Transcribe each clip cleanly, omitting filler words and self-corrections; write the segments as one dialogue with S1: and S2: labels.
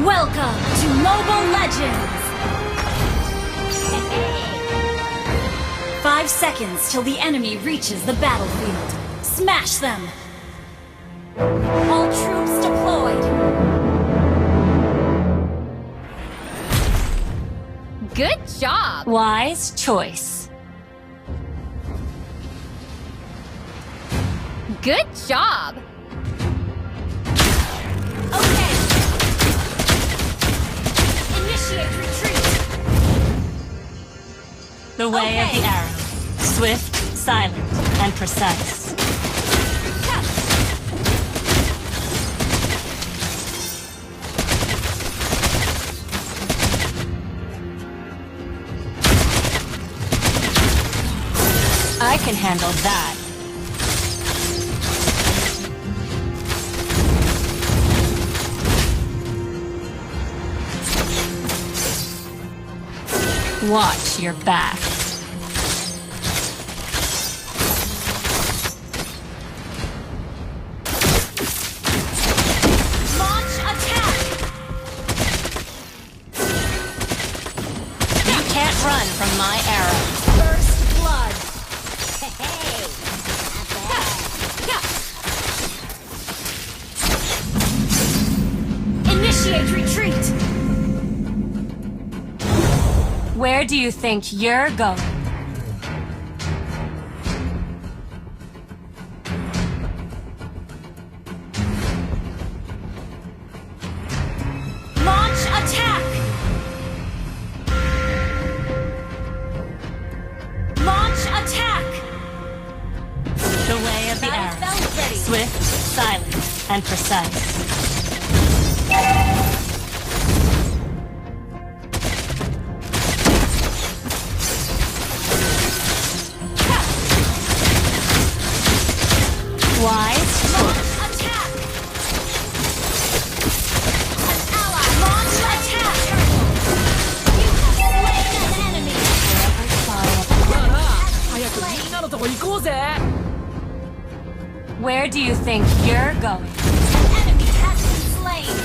S1: Welcome to Mobile Legends! 5 seconds till the enemy reaches the battlefield. Smash them! All troops deployed!
S2: Good job!
S1: Wise choice.
S2: Good job!
S1: Okay! Initiate retreat! The way of the arrow. Swift, silent, and precise. I can handle that. Watch your back. Launch attack! You can't run from my arrow. First blood. Initiate retreat! Where do you think you're going? Launch attack! Launch attack! The way of the arrow. Swift, silent, and precise. Wise choice. Attack! An ally! Launch attack! You have slain an enemy! Where do you think you're going? An enemy has been slain!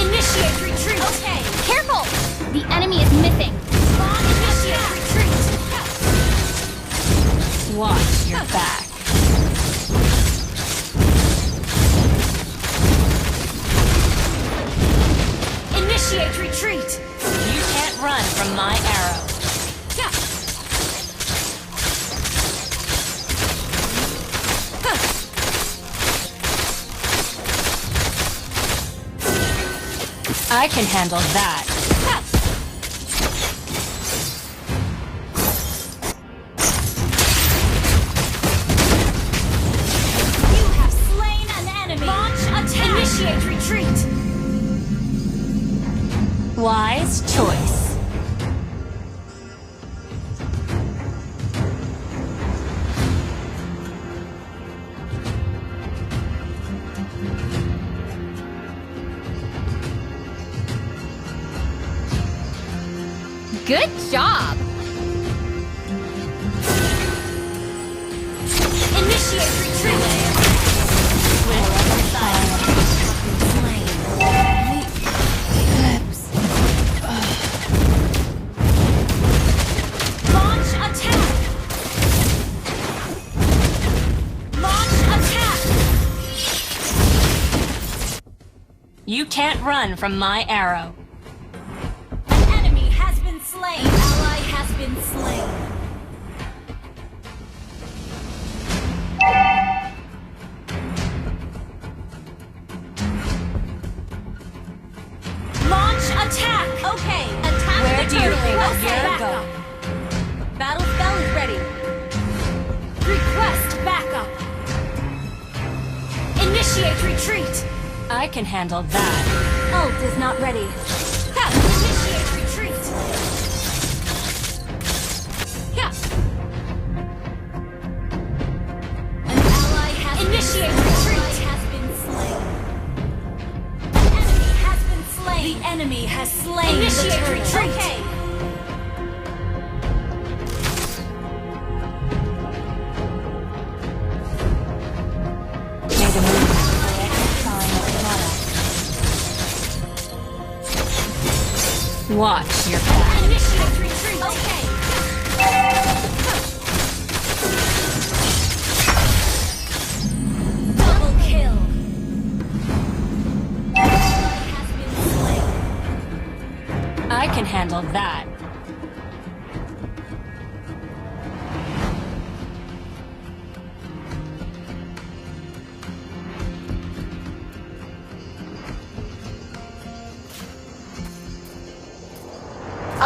S1: Initiate retreat! Okay!
S2: Careful! The enemy is missing.
S1: Initiate retreat! Watch your back. Initiate retreat! You can't run from my arrow. I can handle that. Initiate retreat! Wise choice.
S2: Good job!
S1: Initiate retreat! Launch attack! Launch attack! You can't run from my arrow. An enemy has been slain. Ally has been slain. Launch attack! Okay, attack. Where do you think you're going? Battle spell is ready. Request backup. Initiate retreat! I can handle that.
S3: Ult is not ready.
S1: Ha! Initiate retreat! Yeah. An ally has initiate retreat has been slain. Enemy has been slain. The enemy has slain. Initiate retreat. Okay.
S3: May the moon forever shine upon us.
S1: Watch your back. Initiate retreat. Okay. Double kill. Has been slain. I can handle that.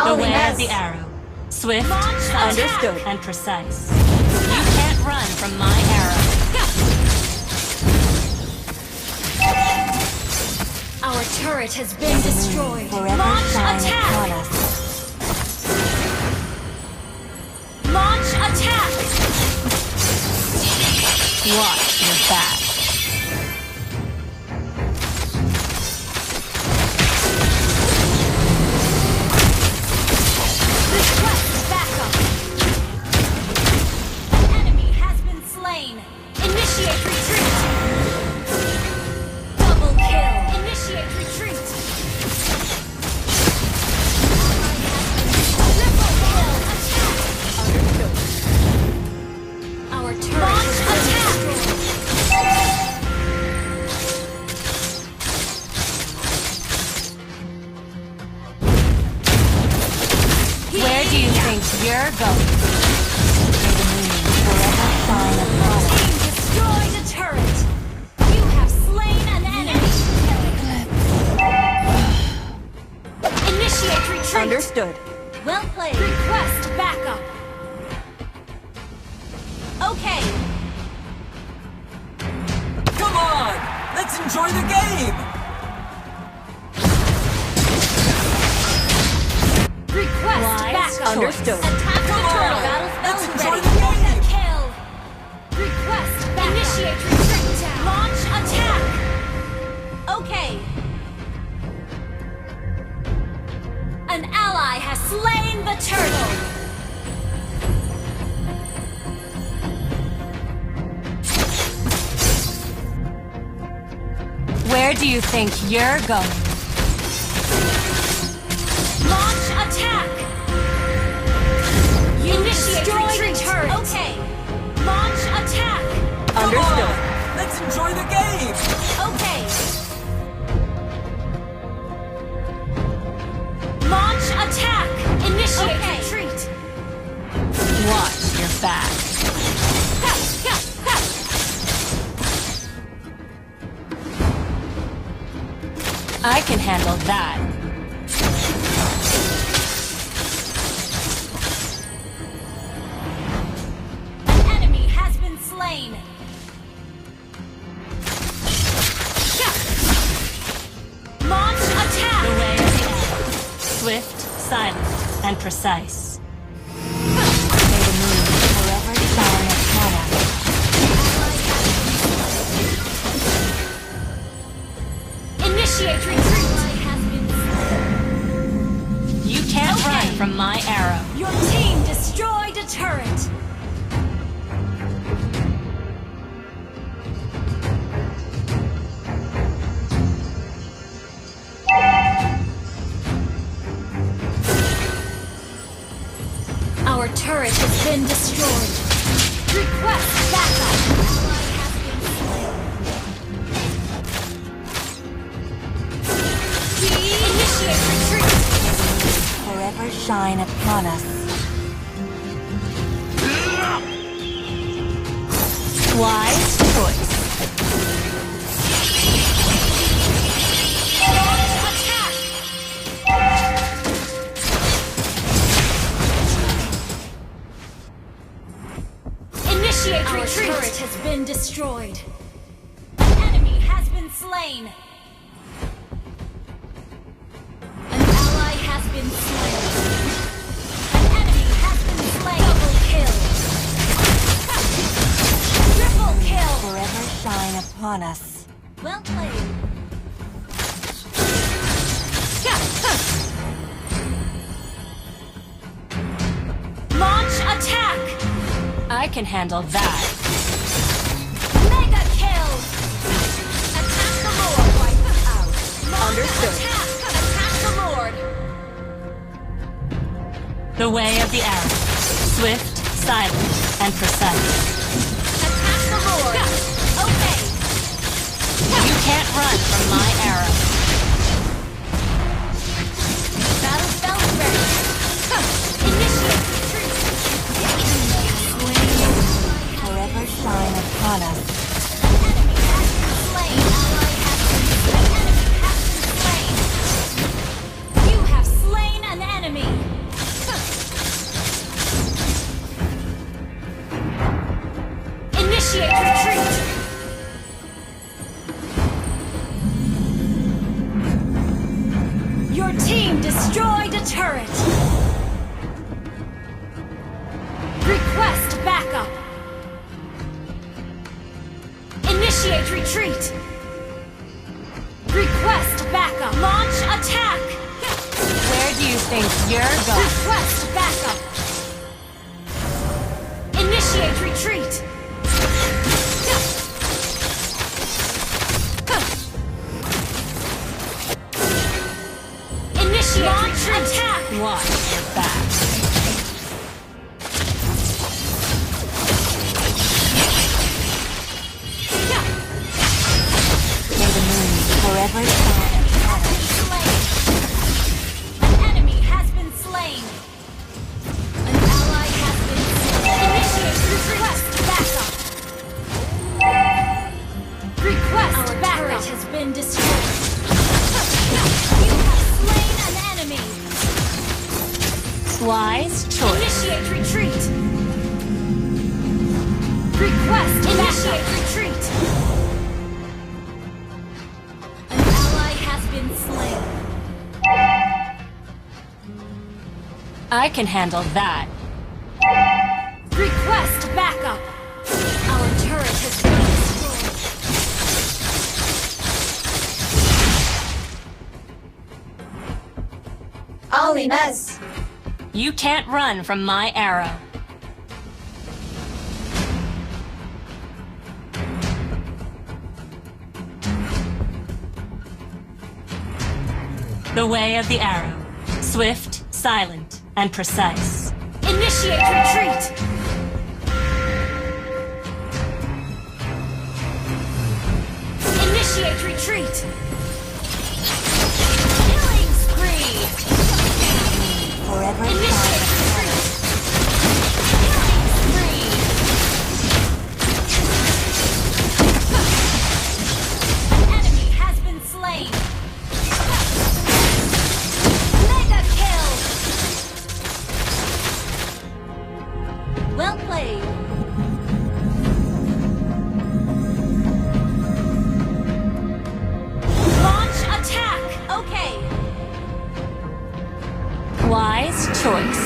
S1: Beware of the arrow. Swift,
S3: Understood.
S1: and precise. You can't run from my arrow. Our turret has been destroyed.
S3: Forever
S1: Launch
S3: shine
S1: attack!
S3: upon us.
S1: Launch attack! Watch your back. Request backup. Enemy has been slain. Initiate retreat. Double kill. Initiate retreat. Triple kill. Attack.
S3: Understood.
S1: Our turret is attack. Where do you think you're going?
S3: May the moon forever shine upon us.
S1: Team destroyed a turret. You have slain an enemy. Initiate retreat.
S3: Understood.
S1: Well played. Request backup. Okay.
S4: Come on! Let's enjoy the game!
S1: Request
S3: Wise
S1: backup.
S3: Understood.
S1: Attack the
S4: Come
S1: turtle.
S4: on!
S1: Battle
S4: Let's
S1: spells
S4: enjoy
S1: ready.
S4: the game!
S1: Kill. Request backup. Initiate retreat. Launch attack. Okay. An ally has slain the turtle. Where do you think you're going? Launch attack! Initiate retreat. Okay. Launch attack.
S4: Come
S3: Understood.
S4: on! Let's enjoy the game!
S1: Okay. Launch attack. Initiate retreat. Watch your back. Ha, ha, ha. I can handle that. An enemy has been slain. Launch attack! The way is the arrow. Swift, silent, and precise.
S3: May the moon forever shine upon us.
S1: Initiate retreat! You can't run from my arrow. Your team destroyed a turret. Our turret has been destroyed. Request backup. Initiate retreat.
S3: Forever shine upon us.
S1: Wise choice. Attack! Initiate retreat. Our turret has been destroyed. Enemy been slain. An ally has been slain. An enemy has been slain. Double kill. Triple kill.
S3: Forever shine upon us.
S1: Well played. Launch attack. I can handle that. Mega kill. Attack the Lord. Wipe out.
S2: Understood.
S1: Attack. Attack the Lord. The way of the arrow. Swift, silent, and precise. Attack the Lord. Okay. You can't run from my arrow. Battle spells ready. Initiate retreat.
S3: Forever shine upon us.
S1: Enemy has been slain. Ally has been slain. Enemy has been slain. You have slain an enemy. Initiate retreat. Your team destroyed a turret. Request backup. Initiate retreat. Request backup. Launch attack. Where do you think you're going? Request backup. Initiate retreat. Initiate launch attack. Watch your back.
S3: May the moon forever shine upon us.
S1: An enemy has been slain. An ally has been slain. Initiate request backup. Request our backup. Turret has been destroyed. You have slain an enemy. Wise choice. Initiate retreat. Request initiate retreat. An ally has been slain. I can handle that. Request backup. Our turret has been destroyed.
S5: Ali Mez.
S1: You can't run from my arrow. The way of the arrow. Swift, silent, and precise. Initiate retreat! Initiate retreat! Killing spree!
S3: Forever
S1: Initiate
S3: shine upon
S1: retreat!
S3: us.
S1: Killing spree! An enemy has been slain! Mega kill! Well played! Launch attack! Okay! Wise choice.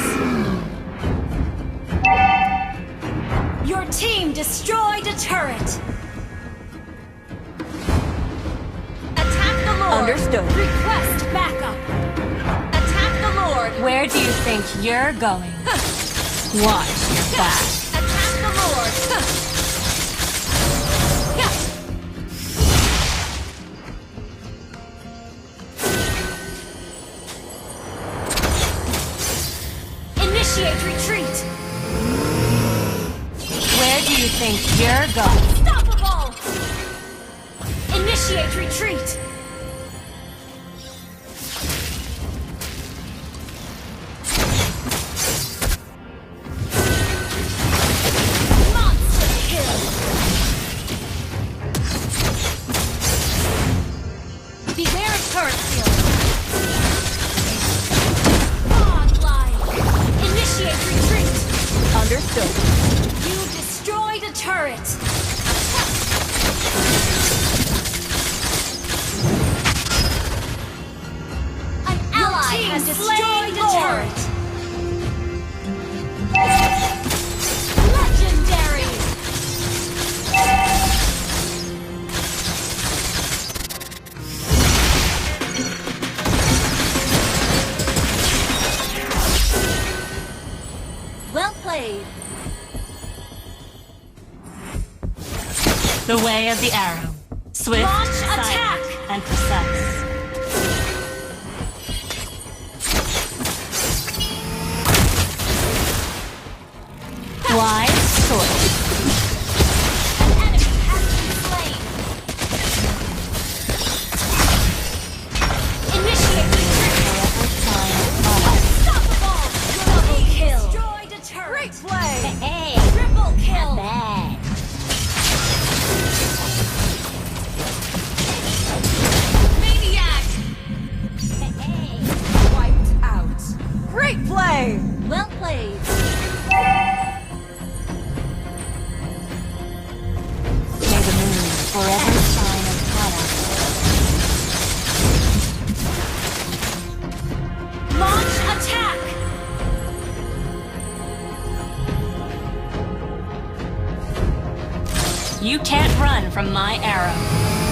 S1: Your team destroyed a turret! Attack the Lord!
S3: Understood.
S1: Request backup! Attack the Lord! Where do you think you're going? Watch your back. Attack the Lord! Initiate retreat! Where do you think you're going? Unstoppable! Initiate retreat! Monster kill! Beware of turret skill! Godlike! Initiate retreat!
S3: Understood.
S1: You destroyed a turret! The way of the arrow. Swift,
S2: Launch
S1: silent,
S2: attack!
S1: and precise. Wise choice.
S2: An enemy has been slain. Initiate retreat. Unstoppable. Double kill. Destroyed a turret.
S4: Great play!
S2: Hey, triple kill.
S1: Bad.
S2: Maniac. Hey,
S4: Wiped out. Great play!
S2: well played.
S1: May the moon forever shine upon us.
S2: Launch attack.
S1: You can't run from my arrow.